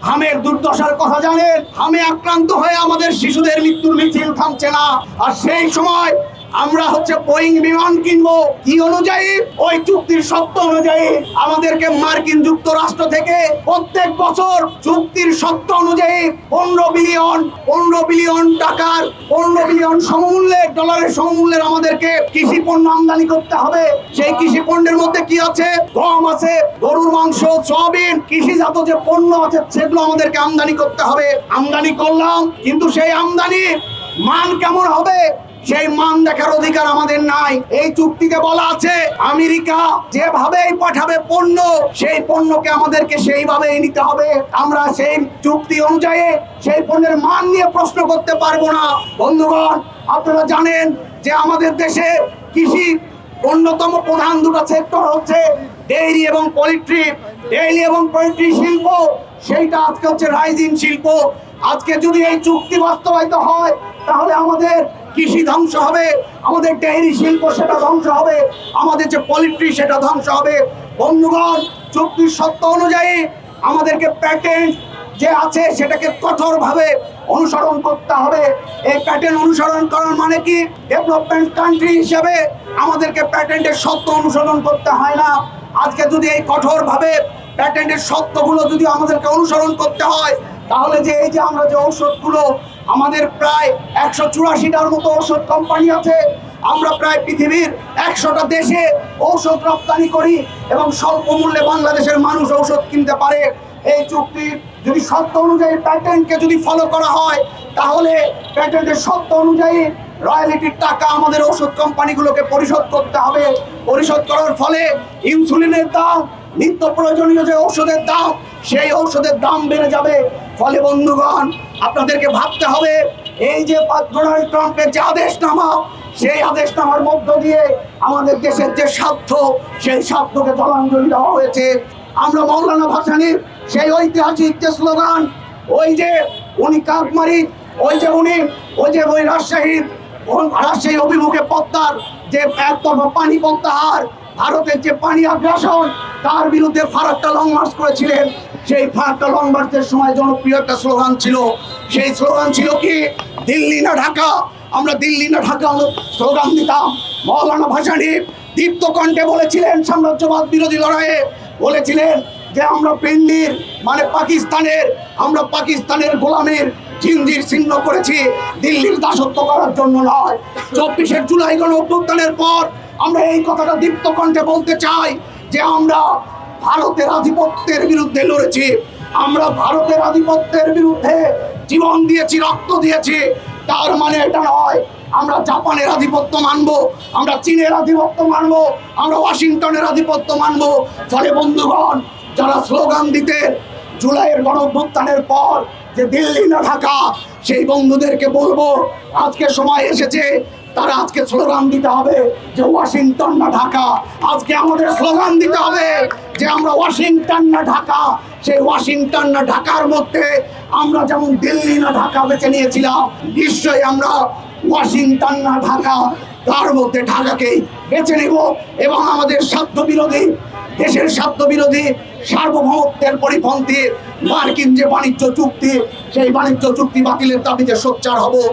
হামের দুর্দশার কথা জানেন। হামে আক্রান্ত হয়ে আমাদের শিশুদের মৃত্যুর মিছিল থামছে না। আর সেই সময় আমরা বোয়িং বিমান কিনবো কি অনুযায়ী? ওই চুক্তির শর্ত অনুযায়ী আমাদেরকে মার্কিন যুক্তরাষ্ট্র থেকে প্রত্যেক বছর চুক্তির শর্ত অনুযায়ী 15 বিলিয়ন টাকার 15 বিলিয়ন সমমূল্যের ডলারের সমমূল্যের আমাদেরকে কৃষি পণ্য আমদানি করতে হবে। সেই কৃষি পণ্যের মধ্যে কি আছে? গম আছে, গরুর মাংস, সয়াবিন, কৃষিজাত যে পণ্য আছে সেগুলো আমাদেরকে আমদানি করতে হবে। আমদানি করলাম, কিন্তু সেই আমদানির মান কেমন হবে সেই মান দেখার অধিকার আমাদের নাই। এই চুক্তিতে বলা আছে আমেরিকা যেভাবেই পাঠাবে পণ্য, সেই পণ্যকে আমাদেরকে সেইভাবেই নিতে হবে। আমরা সেই চুক্তি অনুযায়ী সেই পণ্যের মান নিয়ে প্রশ্ন করতে পারবো না। বন্ধুগণ, আপনারা জানেন যে আমাদের দেশে কৃষি অন্যতম প্রধান দুটো সেক্টর হচ্ছে ডেইরি এবং পোল্ট্রি। ডেইরি এবং পোল্ট্রি শিল্প সেইটা আজকে রাইজিং শিল্প। আজকে যদি এই চুক্তি বাস্তবায়িত হয় তাহলে আমাদের কৃষি ধ্বংস হবে, আমাদের ডেইরি শিল্প সেটা ধ্বংস হবে, আমাদের যে পোল্ট্রি সেটা ধ্বংস হবে। বন্ধুগণ, চুক্তির শর্ত অনুযায়ী আমাদেরকে প্যাটেন্ট যে আছে সেটাকে কঠোরভাবে অনুসরণ করতে হবে। এই প্যাটেন্ট অনুসরণ করার মানে কি? ডেভেলপমেন্ট কান্ট্রি হিসেবে আমাদেরকে প্যাটেন্টের শর্ত অনুসরণ করতে হয় না। আজকে যদি এই কঠোরভাবে প্যাটেন্টের শর্তগুলো যদি আমাদেরকে অনুসরণ করতে হয় তাহলে যে এই যে আমরা যে ঔষধগুলো, আমাদের প্রায় 184টার মতো ঔষধ কোম্পানি আছে, আমরা প্রায় পৃথিবীর 100টা দেশে ঔষধ রপ্তানি করি এবং স্বল্প মূল্যে বাংলাদেশের মানুষ ঔষধ কিনতে পারে। এই চুক্তির যদি শর্ত অনুযায়ী প্যাটেন্টকে যদি ফলো করা হয় তাহলে প্যাটেন্টের শর্ত অনুযায়ী রয়্যালিটির টাকা আমাদের ঔষধ কোম্পানিগুলোকে পরিশোধ করতে হবে। পরিশোধ করার ফলে ইনসুলিনের দাম, নিত্য প্রয়োজনীয় যে ঔষধের দাম, সেই ঔষধের দাম বেড়ে যাবে। ফলে বন্ধুগণ, আপনাদেরকে ভাবতে হবে এই যে ডোনাল্ড ট্রাম্পের যে আদেশনামা, সেই আদেশনামার মধ্য দিয়ে আমাদের দেশের যে স্বার্থ, সেই স্বার্থকে জলাঞ্জলি দেওয়া হয়েছে। আমরা মৌলানা ভাসানীর সেই ঐতিহাসিক যে স্লোগান, ওই যে উনি কাকমারি, ওই রাজশাহী অভিমুখে পদ্মার যে একতরফা পানি প্রত্যাহার, ভারতের যে পানি আগ্রাসন, তার বিরুদ্ধে ফারাক্কা লং মার্চ করেছিলেন। সেই ফারাক্কা লং মার্চের সময় জনপ্রিয় একটা স্লোগান ছিল। সেই স্লোগান ছিল কি? দিল্লি না ঢাকা। আমরা দিল্লি না ঢাকা স্লোগান দিতাম। মৌলানা ভাসানী দীপ্ত কণ্ঠে বলেছিলেন, সাম্রাজ্যবাদ বিরোধী লড়াইয়ে বলেছিলেন যে আমরা পিন্ডির মানে আমরা পাকিস্তানের গোলামের জিঞ্জির ছিন্ন করেছি, দিল্লির দাসত্ব করার জন্য নয়। 24শে জুলাই গণ অভ্যুত্থানের পর আমরা এই কথাটা দীপ্ত কণ্ঠে বলতে চাই যে আমরা ভারতের আধিপত্যের বিরুদ্ধে লড়েছি। আমরা ভারতের আধিপত্যের বিরুদ্ধে জীবন দিয়েছি, রক্ত দিয়েছি। তার মানে এটা নয় আমরা জাপানের আধিপত্য মানবো, আমরা চীনের আধিপত্য মানবো, আমরা ওয়াশিংটনের আধিপত্য মানবো। ফলে বন্ধুগণ, যারা স্লোগান দিতেন জুলাইয়ের গণঅভ্যুত্থানের পর যে দিল্লি না ঢাকা, সেই বন্ধুদেরকে বলবো আজকে সময় এসেছে তারা আজকে স্লোগান দিতে হবে যে ওয়াশিংটন না ঢাকা। আজকে আমাদের স্লোগান দিতে হবে যে আমরা ওয়াশিংটন না ঢাকা। সেই ওয়াশিংটন না ঢাকার মধ্যে আমরা যেমন দিল্লি না ঢাকা বেছে নিয়েছিলাম, নিশ্চয়ই আমরা ওয়াশিংটন না ঢাকা তার মধ্যে ঢাকাকেই বেছে নেব এবং আমাদের স্বার্থ বিরোধী, দেশের স্বার্থ বিরোধী, সার্বভৌমত্বের পরিপন্থী মার্কিন যে বাণিজ্য চুক্তি, সেই বাণিজ্য চুক্তি বাতিলের দাবিতে সোচ্চার হব।